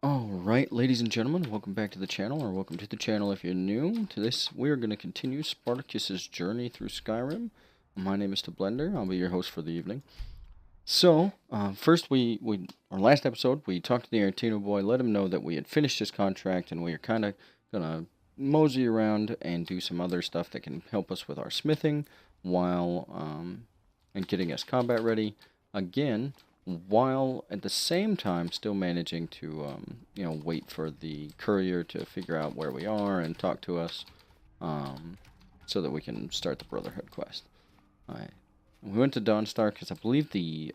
Alright, ladies and gentlemen, welcome back to the channel, or welcome to the channel if you're new. To this, we are going to continue Spartacus's journey through Skyrim. My name is Tehblender. I'll be your host for the evening. So, first our last episode, we talked to the Artino boy, let him know that we had finished his contract, and we are kind of going to mosey around and do some other stuff that can help us with our smithing, while, and getting us combat ready. Again, while at the same time still managing to, wait for the courier to figure out where we are and talk to us, so that we can start the Brotherhood quest. We went to Dawnstar because I believe the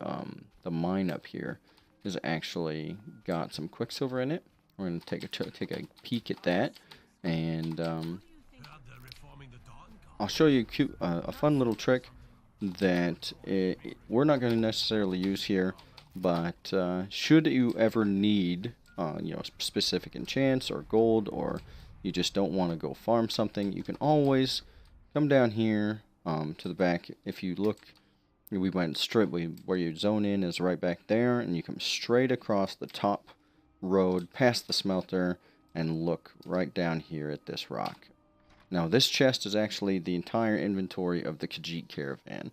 mine up here has actually got some Quicksilver in it. We're going to take a peek at that, and I'll show you a fun little trick that we're not going to necessarily use here, but should you ever need specific enchants or gold, or you just don't want to go farm something, you can always come down here to the back. If you look, we went straight, where you zone in is right back there, and you come straight across the top road past the smelter and look right down here at this rock. Now, this chest is actually the entire inventory of the Khajiit caravan.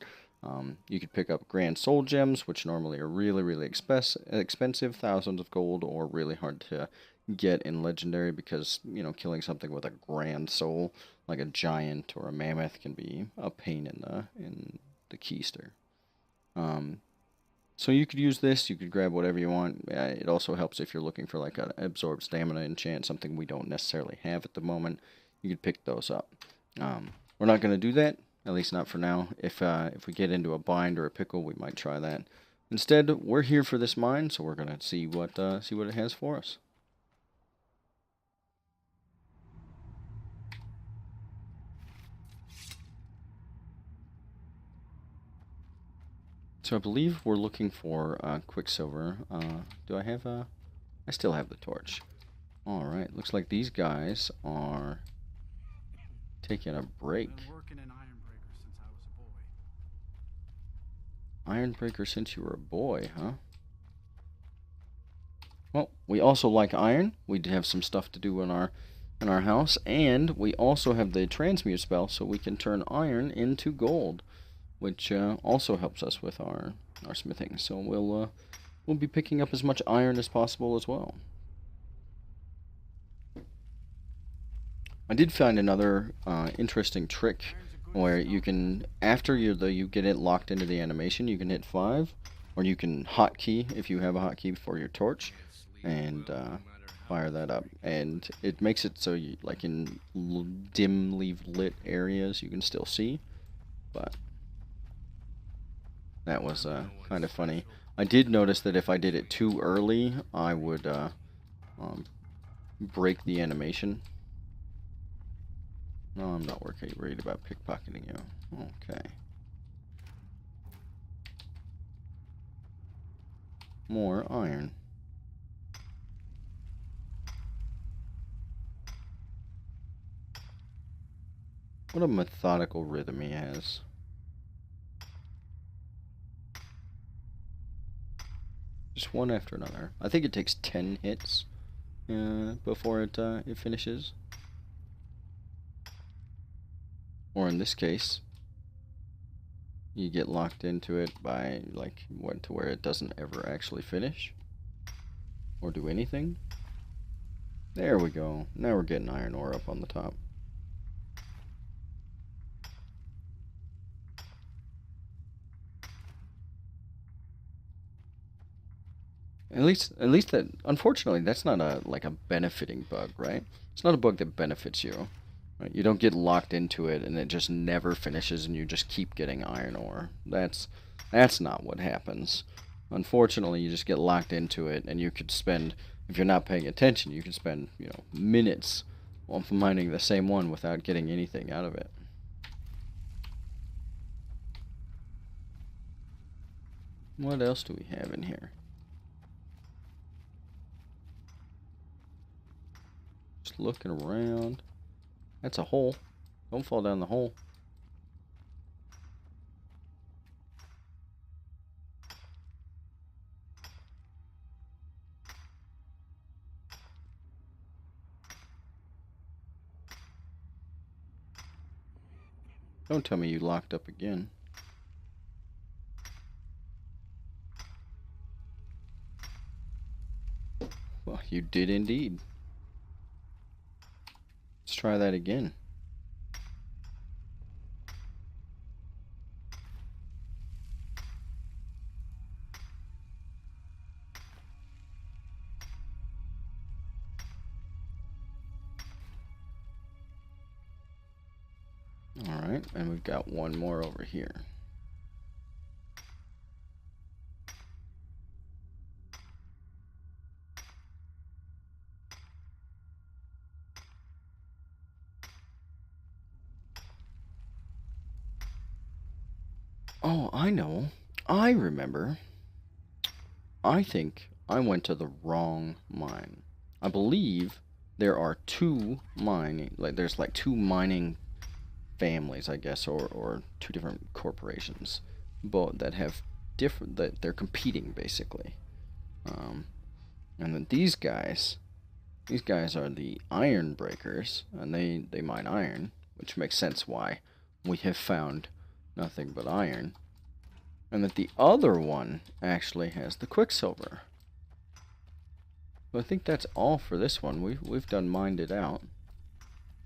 You could pick up Grand Soul Gems, which normally are really, really expensive, thousands of gold, or really hard to get in Legendary because, killing something with a Grand Soul, like a giant or a mammoth, can be a pain in the keister. So you could use this, you could grab whatever you want. It also helps if you're looking for like an Absorb Stamina enchant, something we don't necessarily have at the moment. You could pick those up. We're not going to do that, at least not for now. If we get into a bind or a pickle, we might try that. Instead, we're here for this mine, so we're going to see what it has for us. So I believe we're looking for Quicksilver. Do I have a... I still have the torch. Alright, looks like these guys are taking a break. Ironbreaker since you were a boy, huh? Well, we also like iron. We have some stuff to do in our house, and we also have the transmute spell, so we can turn iron into gold, which also helps us with our smithing. So we'll be picking up as much iron as possible as well. I did find another interesting trick where you can, after you get it locked into the animation, you can hit 5, or you can hotkey if you have a hotkey for your torch, and fire that up. And it makes it so you, like in dimly lit areas, you can still see. But that was kind of funny. I did notice that if I did it too early, I would break the animation. No, I'm not worried about pickpocketing you. Okay. More iron. What a methodical rhythm he has. Just one after another. I think it takes 10 hits before it finishes. Or in this case, you get locked into it by, like, to where it doesn't ever actually finish or do anything. There we go. Now we're getting iron ore up on the top. At least that, unfortunately, that's not a benefiting bug, right? It's not a bug that benefits you. Right? You don't get locked into it and it just never finishes and you just keep getting iron ore. That's not what happens. Unfortunately, you just get locked into it, and you could spend, if you're not paying attention, you could spend, minutes on mining the same one without getting anything out of it. What else do we have in here? Just looking around. That's a hole. Don't fall down the hole. Don't tell me you locked up again. Well, you did indeed. Let's try that again. Alright, and we've got one more over here. Oh, I know. I remember. I think I went to the wrong mine. I believe there are two mining, there's like two mining families, I guess, or two different corporations, but that have different, that they're competing basically. And then these guys are the iron breakers, and they mine iron, which makes sense why we have found nothing but iron. And that the other one actually has the quicksilver. So I think that's all for this one. We've done mined it out.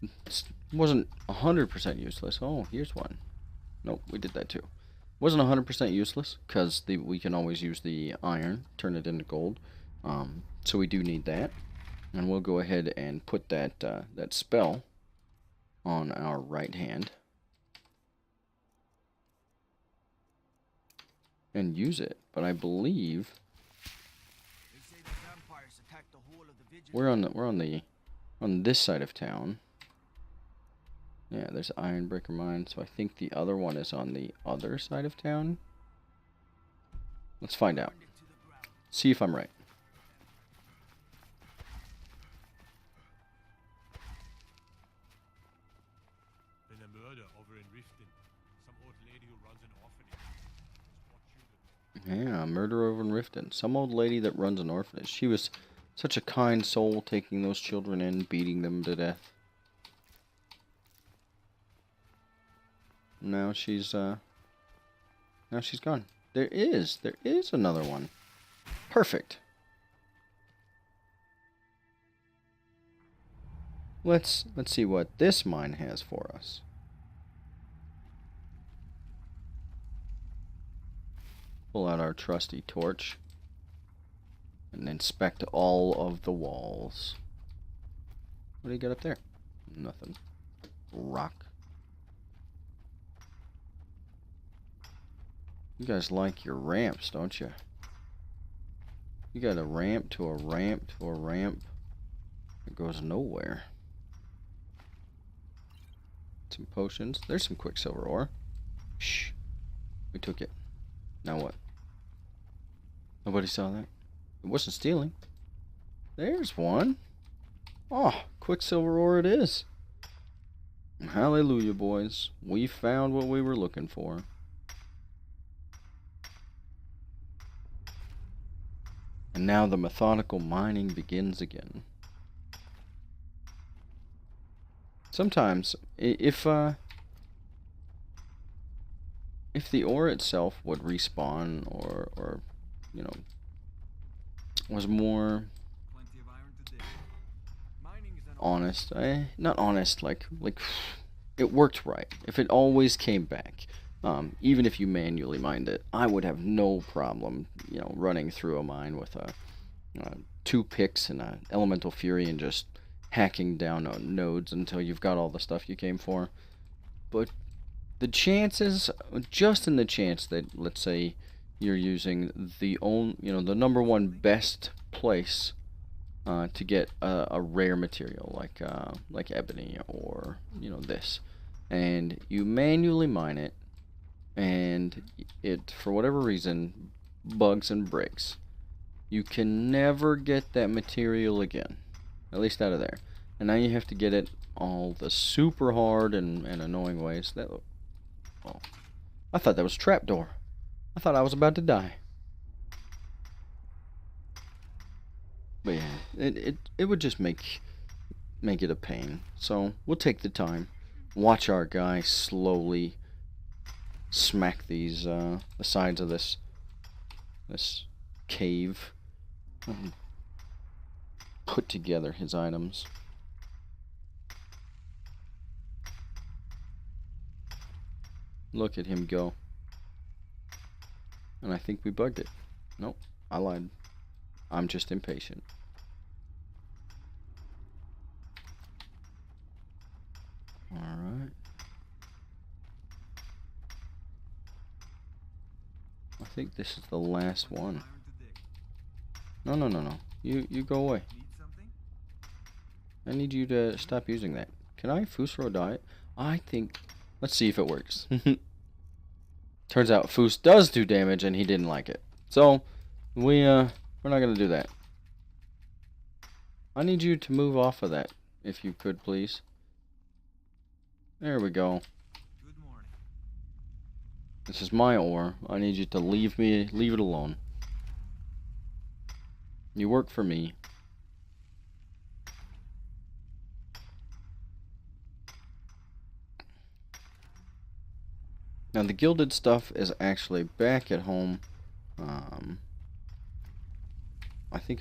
It wasn't 100% useless. Oh, here's one. Nope, we did that too. Wasn't 100% useless because we can always use the iron, turn it into gold. So we do need that, and we'll go ahead and put that that spell on our right hand and use it. But I believe we're on this side of town. Yeah, there's Ironbreaker Mine, so I think the other one is on the other side of town. Let's find out. See if I'm right. Been a murder over in Riften. Some old lady who runs an orphanage. Yeah, murder over in Riften. Some old lady that runs an orphanage. She was such a kind soul, taking those children in, beating them to death. Now she's gone. There is another one. Perfect. Let's see what this mine has for us. Pull out our trusty torch and inspect all of the walls. What do you got up there? Nothing. Rock. You guys like your ramps, don't you? You got a ramp to a ramp to a ramp. It goes nowhere. Some potions. There's some quicksilver ore. Shh. We took it. Now what? Nobody saw that? It wasn't stealing. There's one. Oh, quicksilver ore it is. Hallelujah, boys. We found what we were looking for. And now the methodical mining begins again. Sometimes, if the ore itself would respawn, or you know, was more honest, not honest, like it worked right. If it always came back, even if you manually mined it, I would have no problem, you know, running through a mine with two picks and an elemental fury and just hacking down on nodes until you've got all the stuff you came for. But the chances, just in the chance that, let's say, you're using the number one best place to get a rare material like ebony or this, and you manually mine it, and it, for whatever reason, bugs and breaks, you can never get that material again, at least out of there. And now you have to get it all the super hard and annoying ways. Oh, I thought that was a trapdoor. I thought I was about to die. But yeah, it would just make it a pain. So we'll take the time watch our guy slowly smack these the sides of this cave and put together his items. Look at him go. And I think we bugged it. Nope, I lied. I'm just impatient. Alright. I think this is the last one. No, no, no, no. You go away. I need you to stop using that. Can I Fusro diet? I think... Let's see if it works. Turns out Fus does do damage and he didn't like it. So, we're not gonna do that. I need you to move off of that, if you could, please. There we go. Good morning. This is my ore. I need you to leave it alone. You work for me. Now the gilded stuff is actually back at home. I think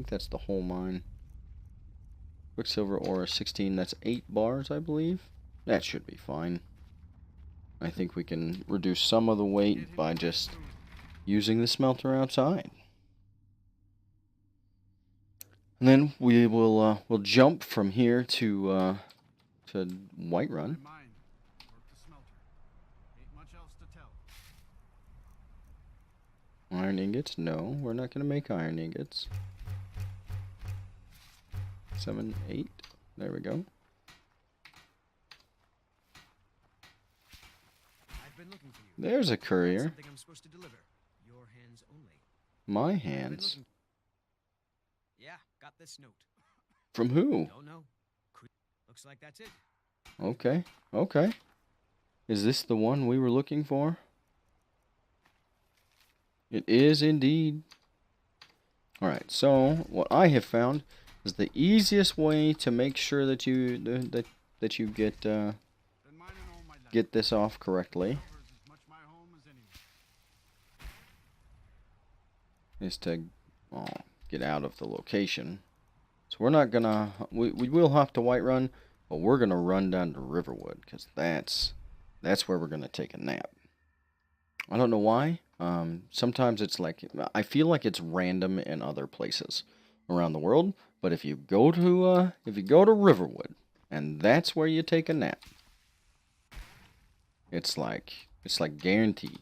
that's the whole mine. Quicksilver ore 16, that's 8 bars, I believe. That should be fine. I think we can reduce some of the weight by just using the smelter outside. And then we will we'll jump from here to Whiterun. Iron ingots? No, we're not going to make iron ingots. 7, 8. There we go. I've been looking for you. There's a courier. Something I'm supposed to deliver. Your hands only. My hands. Yeah, got this note. From who? Don't know. Looks like that's it. Okay, okay. Is this the one we were looking for? It is indeed. Alright, so what I have found is the easiest way to make sure that you get this off correctly is to get out of the location. So we're not gonna we will have to Whiterun, but we're gonna run down to Riverwood because that's where we're gonna take a nap. I don't know why. Sometimes it's like, I feel like it's random in other places around the world, but if you go to Riverwood and that's where you take a nap, it's like guaranteed.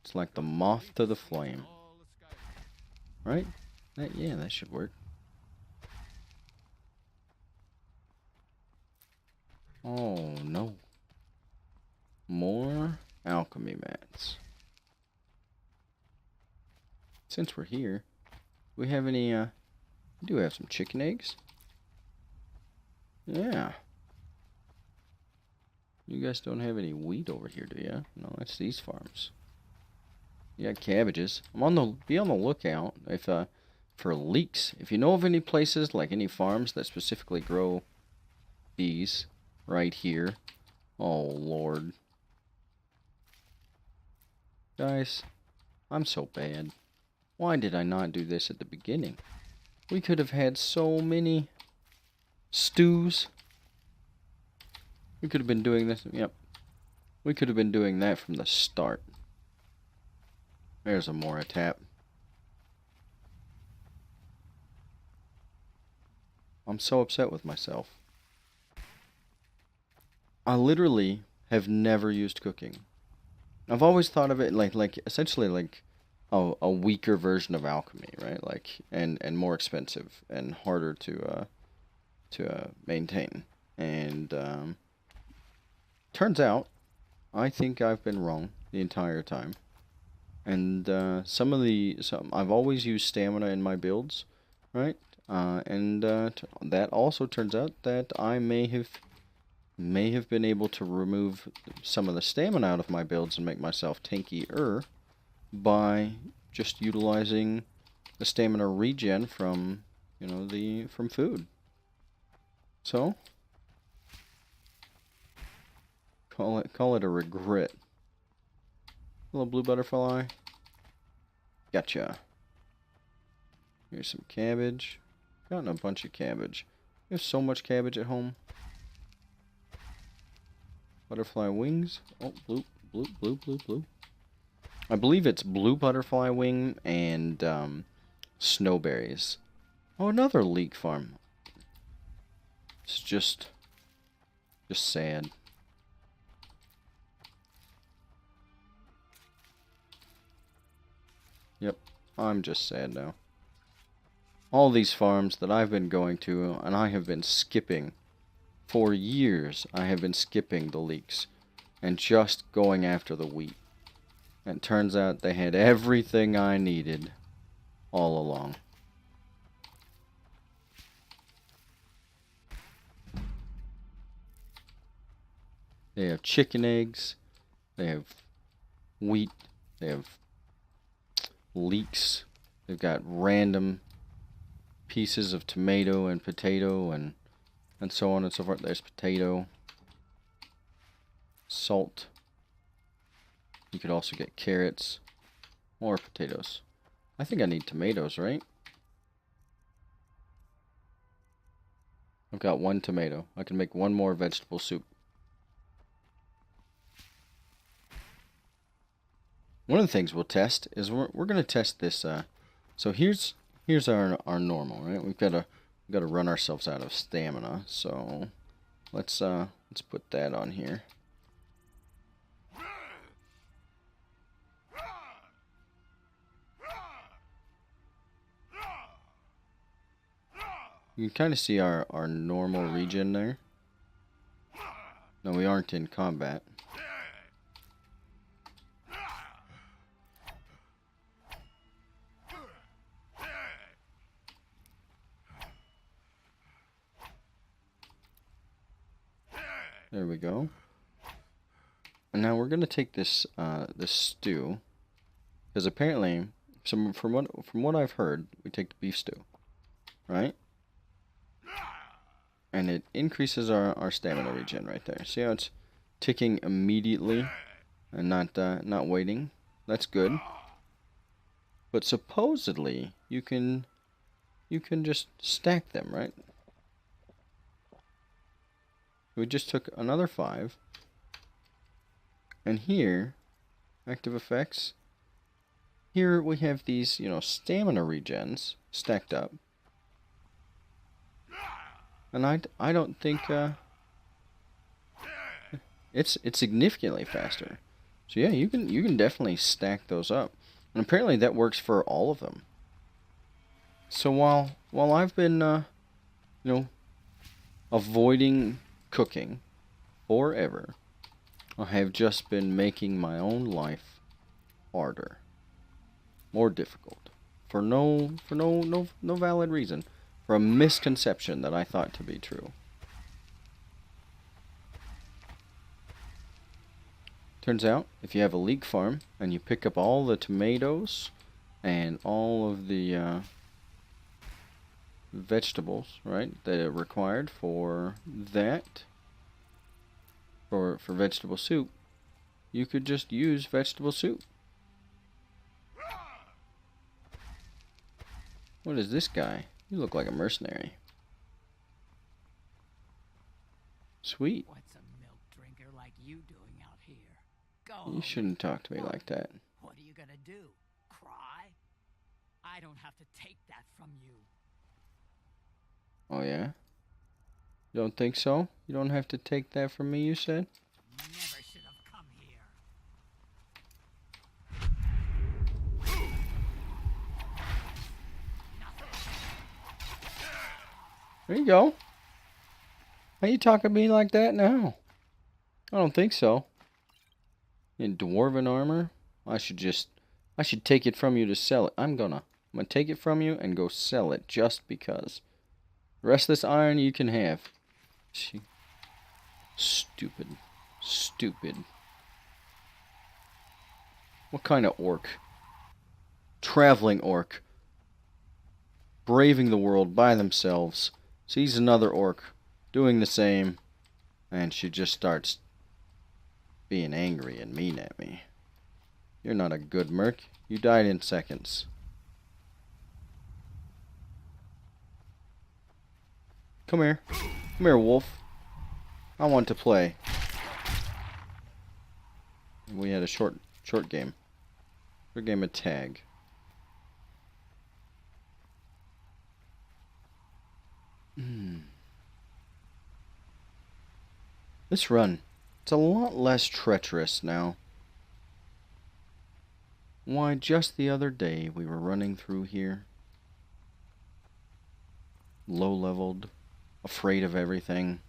It's like the moth to the flame. Right? Yeah, that should work. Oh no. More alchemy mats. Since we're here, do we have any, we do have some chicken eggs. Yeah. You guys don't have any wheat over here, do you? No, that's these farms. You got cabbages. Be on the lookout if, for leeks. If you know of any places, like any farms that specifically grow these right here. Oh, Lord. Guys, I'm so bad. Why did I not do this at the beginning? We could have had so many stews. We could have been doing this. Yep. We could have been doing that from the start. There's a Mora tap. I'm so upset with myself. I literally have never used cooking. I've always thought of it like essentially like a weaker version of alchemy, right? Like and more expensive and harder to maintain. And turns out, I think I've been wrong the entire time. And I've always used stamina in my builds, right? That also turns out that I may have been able to remove some of the stamina out of my builds and make myself tankier by just utilizing the stamina regen from, from food. So, call it a regret. Hello, blue butterfly. Gotcha. Here's some cabbage. Gotten a bunch of cabbage. We have so much cabbage at home. Butterfly wings. Oh, blue, blue, blue, blue, blue. I believe it's blue butterfly wing and snowberries. Oh, another leek farm. It's just sad. Yep, I'm just sad now. All these farms that I've been going to, and I have been skipping. For years, I have been skipping the leeks and just going after the wheat. And it turns out they had everything I needed all along. They have chicken eggs, they have wheat, they have leeks, they've got random pieces of tomato and potato and so on and so forth. There's potato, salt. You could also get carrots or potatoes. I think I need tomatoes, right? I've got one tomato. I can make one more vegetable soup. One of the things we'll test is we're going to test this. So here's our normal, right? We've got to run ourselves out of stamina. So let's put that on here. You can kind of see our normal regen there. No, we aren't in combat. There we go. And now we're gonna take this this stew, because apparently, from what I've heard, we take the beef stew, right? And it increases our stamina regen right there. See how it's ticking immediately and not waiting? That's good. But supposedly you can just stack them, right? We just took another 5. And here, active effects. Here we have these, stamina regens stacked up. And I don't think it's significantly faster. So yeah, you can definitely stack those up. And apparently that works for all of them. So while I've been avoiding cooking forever, I have just been making my own life harder, more difficult, for no valid reason, for a misconception that I thought to be true. Turns out, if you have a leek farm and you pick up all the tomatoes and all of the vegetables, right, that are required for that, for vegetable soup, you could just use vegetable soup. What is this guy? You look like a mercenary. Sweet. What's a milk drinker like you doing out here? Go. You shouldn't talk to me like that. What are you gonna do? Cry? I don't have to take that from you. Oh yeah? You don't think so? You don't have to take that from me, you said? Never should have come here. There you go. How you talking to me like that now? I don't think so. In dwarven armor? I should take it from you to sell it. I'm gonna take it from you and go sell it just because. The rest of this iron you can have. Stupid. Stupid. What kind of orc? Traveling orc. Braving the world by themselves. Sees another orc doing the same, and she just starts being angry and mean at me. You're not a good merc. You died in seconds. Come here. Come here, wolf. I want to play. We had a short game. Short game of tag. This run, it's a lot less treacherous now. Why, just the other day we were running through here. Low-leveled, afraid of everything.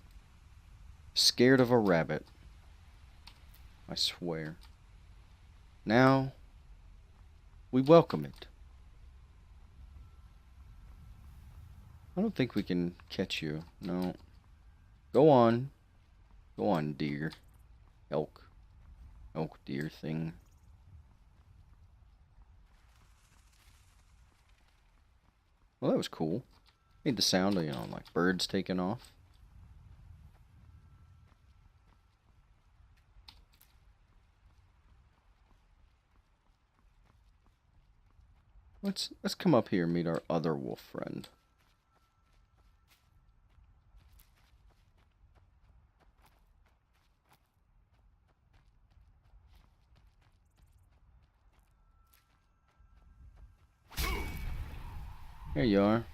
Scared of a rabbit. I swear. Now, we welcome it. I don't think we can catch you. No. Go on. Go on, deer. Elk. Elk deer thing. Well, that was cool. Made the sound of, like birds taking off. Let's come up here and meet our other wolf friend. There you are.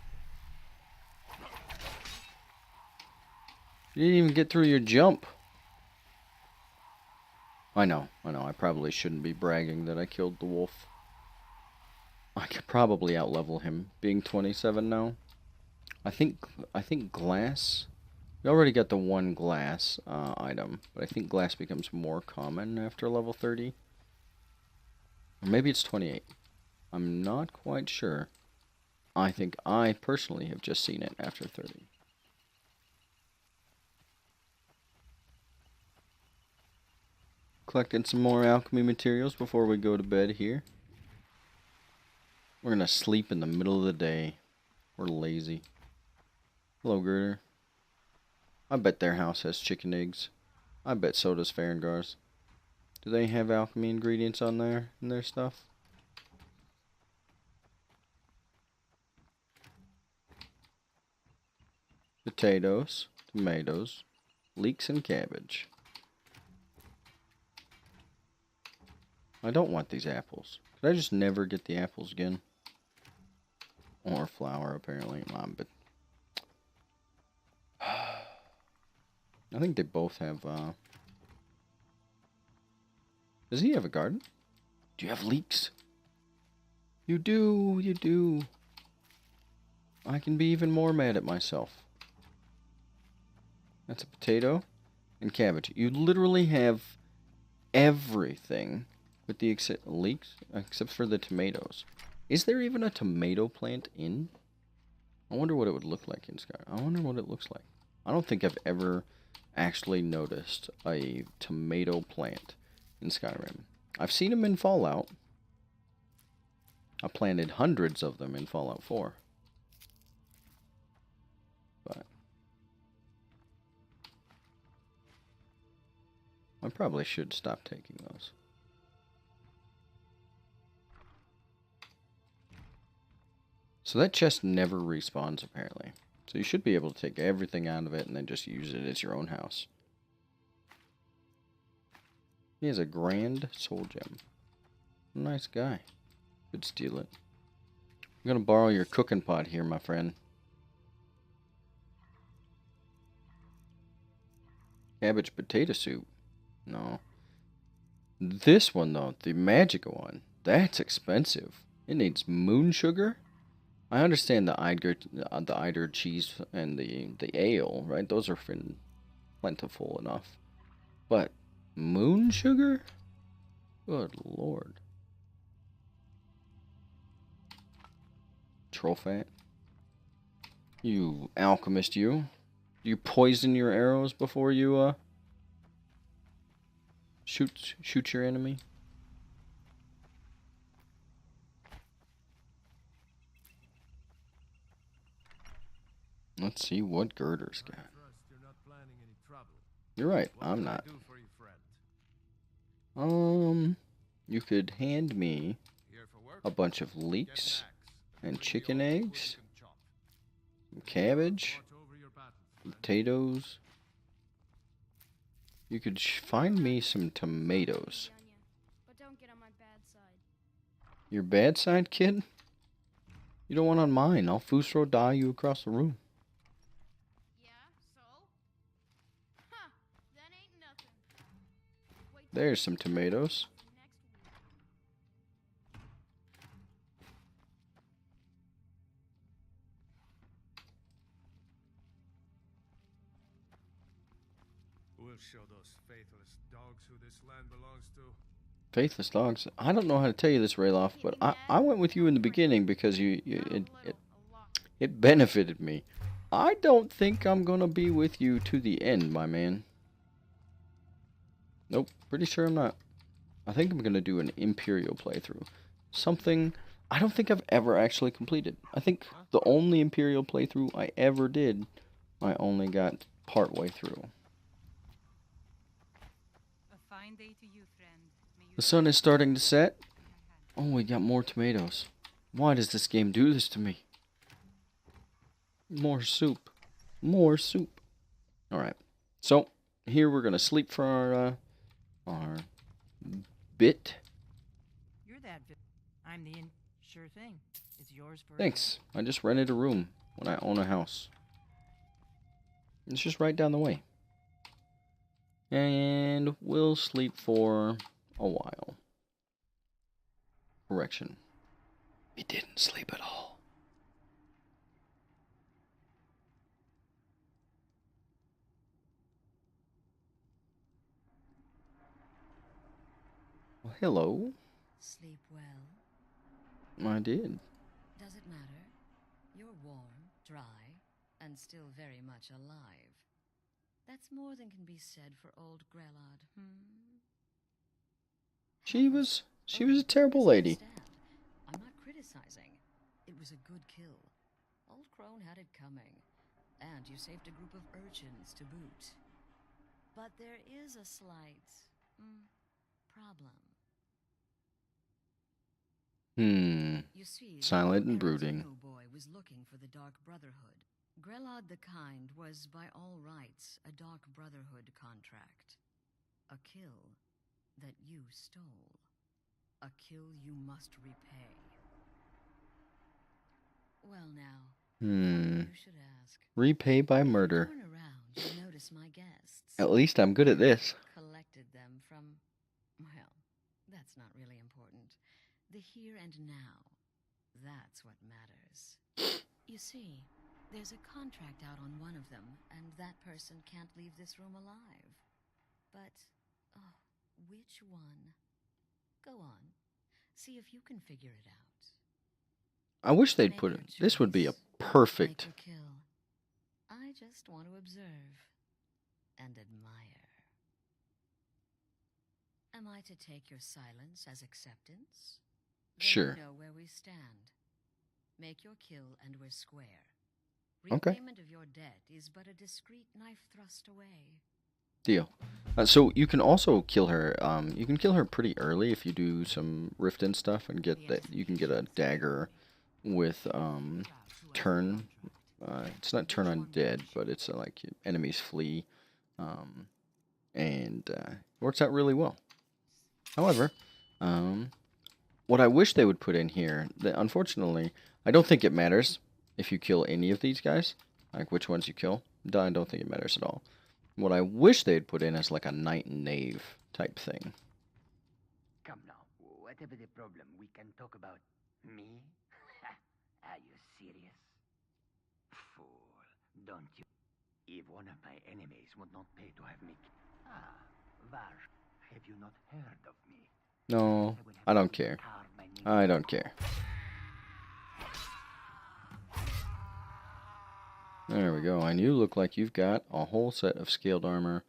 You didn't even get through your jump. I know. I probably shouldn't be bragging that I killed the wolf. I could probably outlevel him, being 27 now. I think glass. We already got the one glass item, but I think glass becomes more common after level 30. Or maybe it's 28. I'm not quite sure. I think I personally have just seen it after 30. Collecting some more alchemy materials before we go to bed here. We're gonna sleep in the middle of the day. We're lazy. Hello, Girder. I bet their house has chicken eggs. I bet so does Farengar's. Do they have alchemy ingredients on there in their stuff? Potatoes, tomatoes, leeks, and cabbage. I don't want these apples. Could I just never get the apples again? Or flour, apparently. But I think they both have, Does he have a garden? Do you have leeks? You do, you do. I can be even more mad at myself. That's a potato and cabbage. You literally have everything with the leeks, except for the tomatoes. Is there even a tomato plant in? I wonder what it would look like in Skyrim. I wonder what it looks like. I don't think I've ever actually noticed a tomato plant in Skyrim. I've seen them in Fallout. I planted hundreds of them in Fallout 4. But I probably should stop taking those. So that chest never respawns, apparently. So you should be able to take everything out of it and then just use it as your own house. He has a grand soul gem. Nice guy. Could steal it. I'm gonna borrow your cooking pot here, my friend. Cabbage potato soup. No. This one, though, the magical one, that's expensive. It needs moon sugar. I understand the eider cheese and the ale, right? Those are plentiful enough. But moon sugar? Good lord. Troll fat. You alchemist, you. Do you poison your arrows before you shoot your enemy? Let's see what Girder's got. You're right, What I'm can I not. do for you, friend? You could hand me Here for work? a bunch of Get an leeks axe. and Bring me chicken all the wood eggs, you can chop. some cabbage, Watch over your battles, friend. potatoes. You could find me some tomatoes. But don't get on my bad side. Your bad side, kid? You don't want on mine. I'll Fusro die you across the room. Yeah, so? Huh, that ain't nothing. Wait till There's some tomatoes. next week. We'll show those faithless dogs who this land belongs to. Faithless dogs. I don't know how to tell you this, Rayloff, but I went with you in the beginning because it benefited me. I don't think I'm gonna be with you to the end, my man. Nope, pretty sure I'm not. I think I'm gonna do an Imperial playthrough. Something I don't think I've ever actually completed. I think the only Imperial playthrough I ever did, I only got partway through. A fine day to you, friend. May you The sun is starting to set. Oh, we got more tomatoes. Why does this game do this to me? More soup. More soup. Alright. So, here we're going to sleep for our bit. You're that I'm the sure thing. It's yours for Thanks. I just rented a room when I own a house. It's just right down the way. And we'll sleep for a while. Correction. We didn't sleep at all. Well, hello. Sleep well. I did. Does it matter? You're warm, dry, and still very much alive. That's more than can be said for old Grelod, She was a terrible lady. I'm not criticizing. It was a good kill. Old Crone had it coming. And you saved a group of urchins to boot. But there is a slight problem. You see, Silent and Grelod's brooding. new boy was looking for the Dark Brotherhood. Grelod the Kind was, by all rights, a Dark Brotherhood contract. A kill that you stole. A kill you must repay. Well now, you should ask. Repay by murder. Turn around, you notice my guests. At least I'm good at this. Collected them from, well, that's not really important. The here and now. That's what matters. You see, there's a contract out on one of them, and that person can't leave this room alive. But, which one? Go on. See if you can figure it out. I wish they'd Make put your it. This would be a choice. perfect. Make your kill. I just want to observe and admire. Am I to take your silence as acceptance? Then Sure. I know where we stand. Make your kill and we're square. Okay. Repayment of your debt is but a discreet knife thrust away. Deal. So you can also kill her. You can kill her pretty early if you do some rift and stuff, and get that. You can get a dagger with turn. It's not turn undead, but it's like enemies flee, and works out really well. However, what I wish they would put in here, that unfortunately, I don't think it matters if you kill any of these guys, like which ones you kill. I don't think it matters at all. What I wish they'd put in is like a knight and knave type thing. Come now, whatever the problem, we can talk about me? Are you serious? Fool, don't you? If one of my enemies would not pay to have me... Vaj, have you not heard of me? No, I don't care. I don't care. There we go. And you look like you've got a whole set of scaled armor.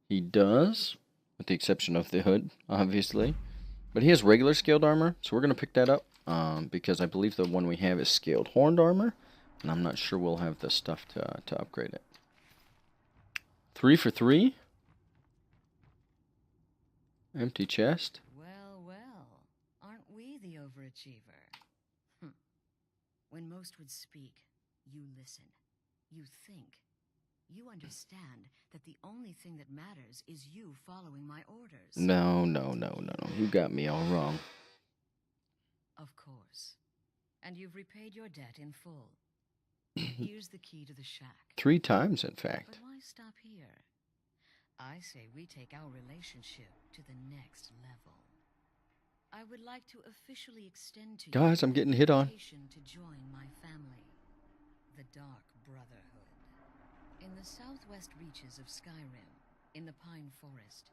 He does, with the exception of the hood, obviously. But he has regular scaled armor, so we're going to pick that up. Because I believe the one we have is scaled horned armor. And I'm not sure we'll have the stuff to upgrade it. 3 for 3. Empty chest? Well, well, aren't we the overachiever? When most would speak, you listen. You think. You understand that the only thing that matters is you following my orders. No. You got me all wrong. Of course. And you've repaid your debt in full. Here's the key to the shack. 3 times, in fact. But why stop here? I say we take our relationship to the next level. I would like to officially extend to Guys, you I'm getting hit on. an invitation to join my family, the Dark Brotherhood. In the southwest reaches of Skyrim, in the Pine Forest,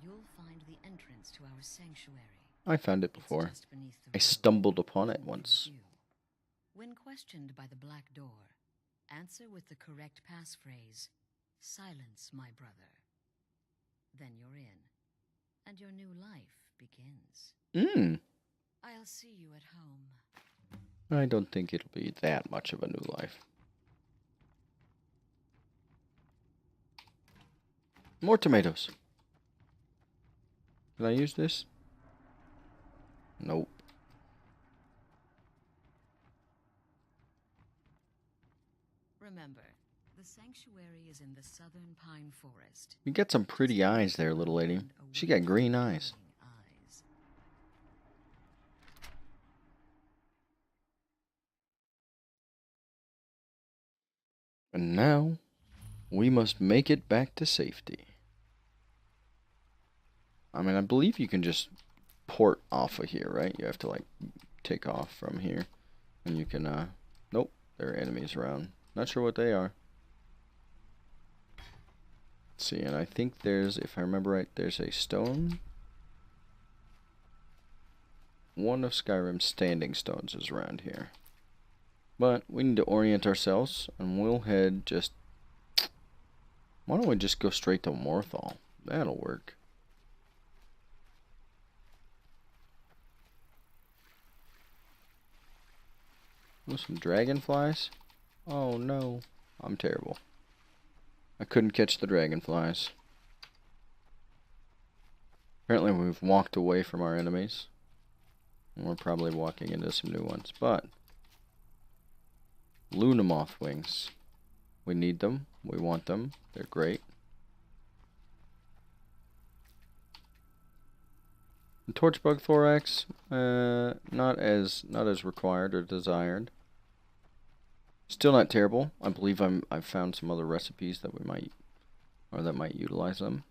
you'll find the entrance to our sanctuary. I found it It's before. just beneath the I road, stumbled upon it open to once. view. When questioned by the Black Door, answer with the correct passphrase, "Silence, my brother." Then you're in, and your new life begins. I'll see you at home. I don't think it'll be that much of a new life. More tomatoes. Can I use this? Nope. Remember, the sanctuary is in the southern Pine Forest. You got some pretty eyes there, little lady. She got green eyes. And now, we must make it back to safety. I mean, I believe you can just port off of here, right? You have to, like, take off from here. And you can, nope, there are enemies around. Not sure what they are. Let's see, and I think there's, if I remember right, there's a stone. One of Skyrim's standing stones is around here. But we need to orient ourselves, and we'll head just... Why don't we just go straight to Morthal? That'll work. With some dragonflies? Oh no, I'm terrible. I couldn't catch the dragonflies. Apparently we've walked away from our enemies. And we're probably walking into some new ones, but... Luna moth wings. We need them. We want them. They're great. The torchbug thorax, not as required or desired. Still not terrible. I believe I've found some other recipes that we might, or that might utilize them.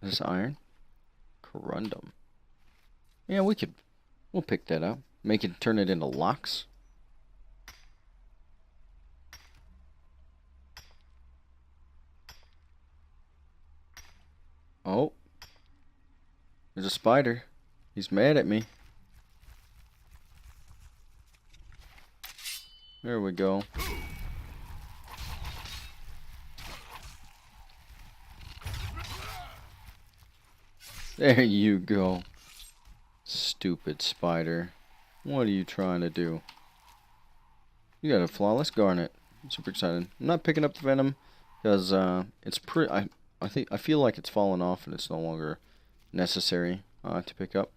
Is this iron? Corundum. Yeah, we'll pick that up. Make it, turn it into locks. Oh. There's a spider. He's mad at me. There we go. There you go. Stupid spider. What are you trying to do? You got a flawless garnet. I'm super excited. I'm not picking up the venom because it's pretty. I feel like it's fallen off and it's no longer necessary to pick up.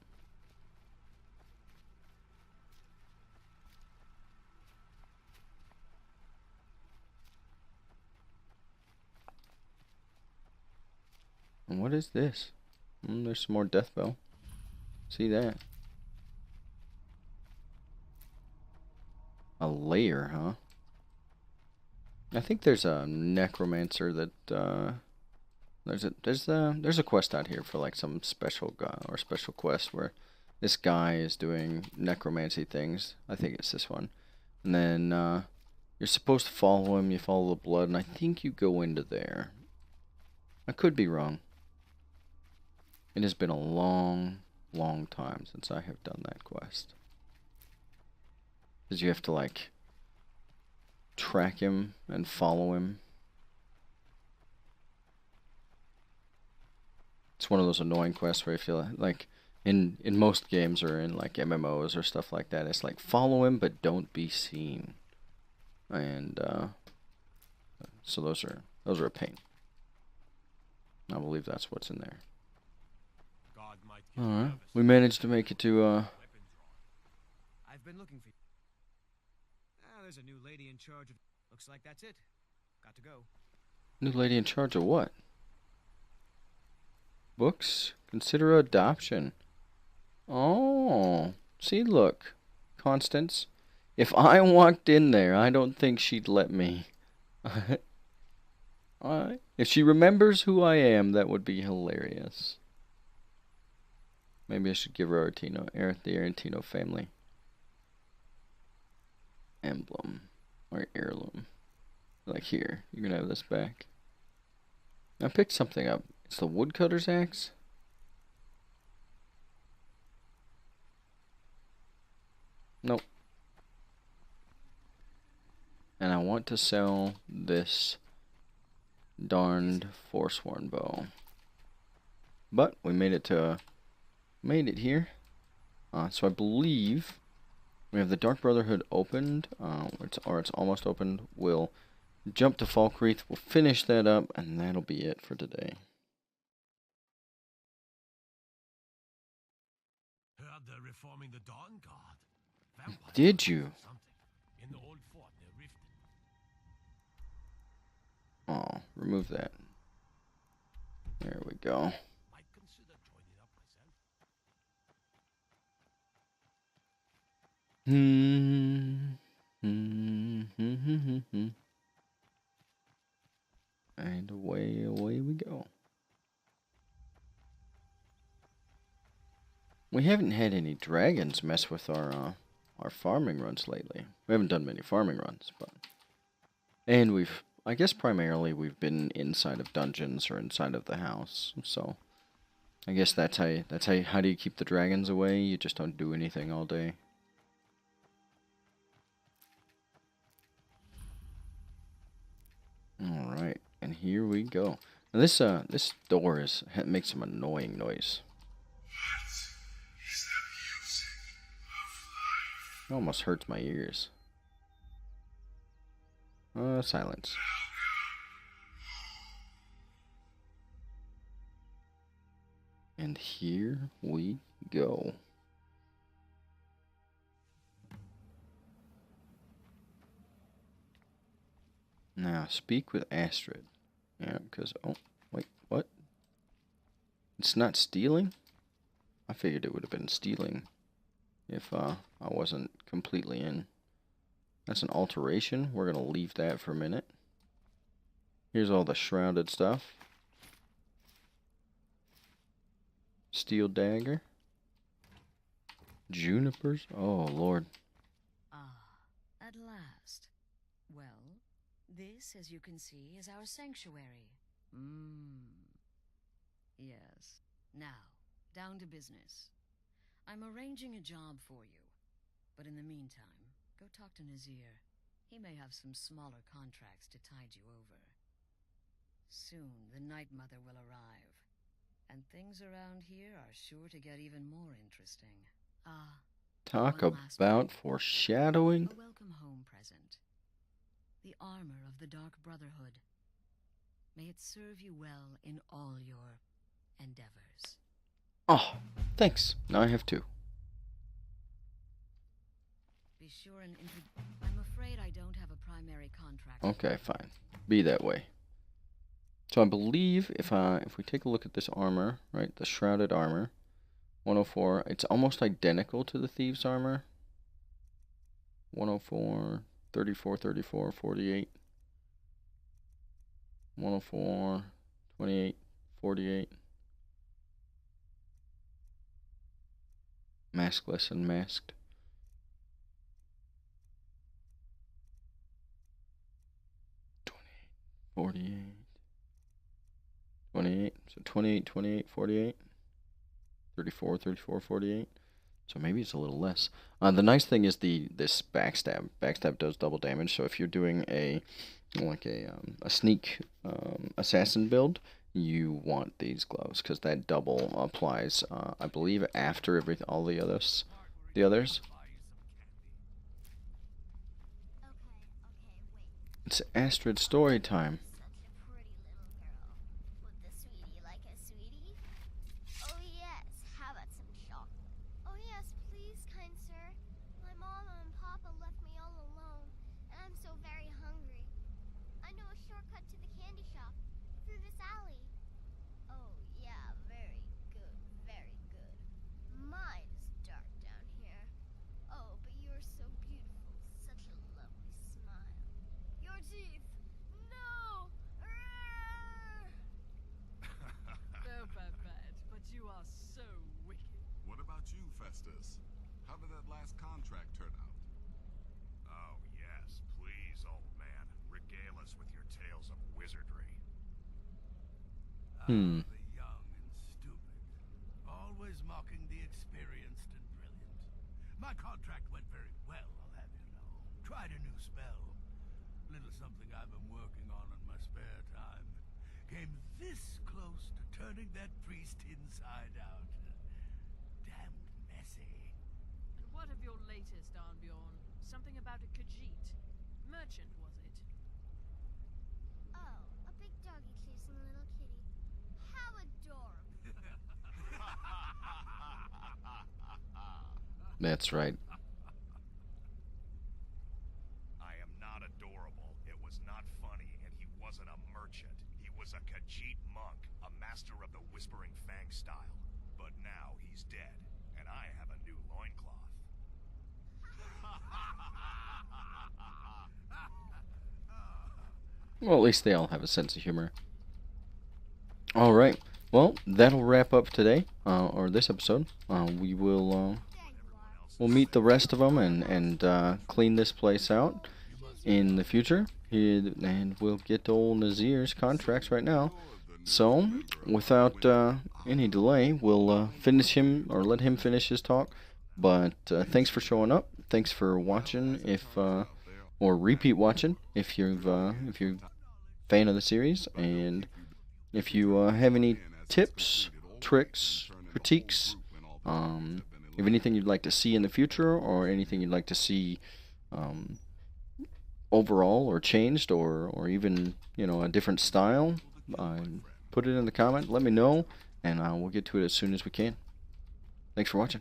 And what is this? There's some more death bell. See that? A layer, huh? I think there's a necromancer that there's a quest out here for like some special guy or special quest where this guy is doing necromancy things. I think it's this one. And then you're supposed to follow him, you follow the blood, and I think you go into there. I could be wrong. It has been a long time since I have done that quest. Because you have to, like, track him and follow him. It's one of those annoying quests where you feel like, in most games or in, like, MMOs or stuff like that, it's like, follow him but don't be seen. And, so those are a pain. I believe that's what's in there. God might get Alright. nervous. We managed to make it to, Weapons drawn. I've been looking for you. Ah, there's a new lady in charge of... Looks like that's it. Got to go. new lady in charge of what? Books? Consider adoption. Oh. See, look. Constance. If I walked in there, I don't think she'd let me. If she remembers who I am, that would be hilarious. Maybe I should give her the Arantino family emblem or heirloom. Like, here, you can have this back. I picked something up. It's the woodcutter's axe. Nope. And I want to sell this darned forsworn bow. But we made it here. So I believe we have the Dark Brotherhood opened, it's almost opened. We'll jump to Falkreath, we'll finish that up, and that'll be it for today. Heard they're reforming the Dawn Guard. Vampires Did you? something. In the old fort near Riften. Oh, remove that. There we go. Might consider joining up myself. And away we go. We haven't had any dragons mess with our farming runs lately. We haven't done many farming runs, and I guess primarily we've been inside of dungeons or inside of the house. So I guess how do you keep the dragons away? You just don't do anything all day. All right, and here we go. Now this door makes some annoying noise. It almost hurts my ears. Silence. And here we go. Now, speak with Astrid. Yeah, because... Oh, wait, what? It's not stealing? I figured it would have been stealing if I wasn't completely in. That's an alteration. We're going to leave that for a minute. Here's all the shrouded stuff. Steel dagger. Junipers. Oh, Lord. Ah, at last. Well, this, as you can see, is our sanctuary. Yes. Now, down to business. I'm arranging a job for you. But in the meantime, go talk to Nazir. He may have some smaller contracts to tide you over. Soon, the Night Mother will arrive. And things around here are sure to get even more interesting. Talk one last about thing. foreshadowing. A welcome home present. The armor of the Dark Brotherhood. May it serve you well in all your endeavors. Oh, thanks. Now I have two. Be sure and I'm afraid I don't have a primary contract. Okay, fine. Be that way. So I believe if we take a look at this armor, right, the shrouded armor, 104, it's almost identical to the thieves armor. 104, 34, 34, 48. 104, 28, 48. Maskless and masked. 48. 28. So 28, 28, 48. 34, 34, 48. So maybe it's a little less. The nice thing is this backstab. Backstab does double damage. So if you're doing a sneak assassin build, you want these gloves because that double applies. I believe after all the others. It's Astrid story time. Hmm. The young and stupid. Always mocking the experienced and brilliant. My contract went very well, I'll have you know. Tried a new spell. Little something I've been working on in my spare time. Came this close to turning that priest inside out. Damned messy. And what of your latest, Arnbjorn? Something about a Khajiit. Merchant, was it? Oh, a big doggy chasing a little kitty. How adorable. That's right. I am not adorable. It was not funny, and he wasn't a merchant. He was a Khajiit monk, a master of the Whispering Fang style. But now he's dead, and I have a new loincloth. Well, at least they all have a sense of humor. Alright, well, that'll wrap up today, or this episode. We will, we'll meet the rest of them and clean this place out in the future. And we'll get old Nazir's contracts right now. So, without any delay, we'll finish him, or let him finish his talk. But thanks for showing up. Thanks for watching, or repeat watching if you're a fan of the series. And if you have any tips, tricks, critiques, if anything you'd like to see in the future, or anything you'd like to see overall or changed, or even, you know, a different style, put it in the comment. Let me know, and we'll get to it as soon as we can. Thanks for watching.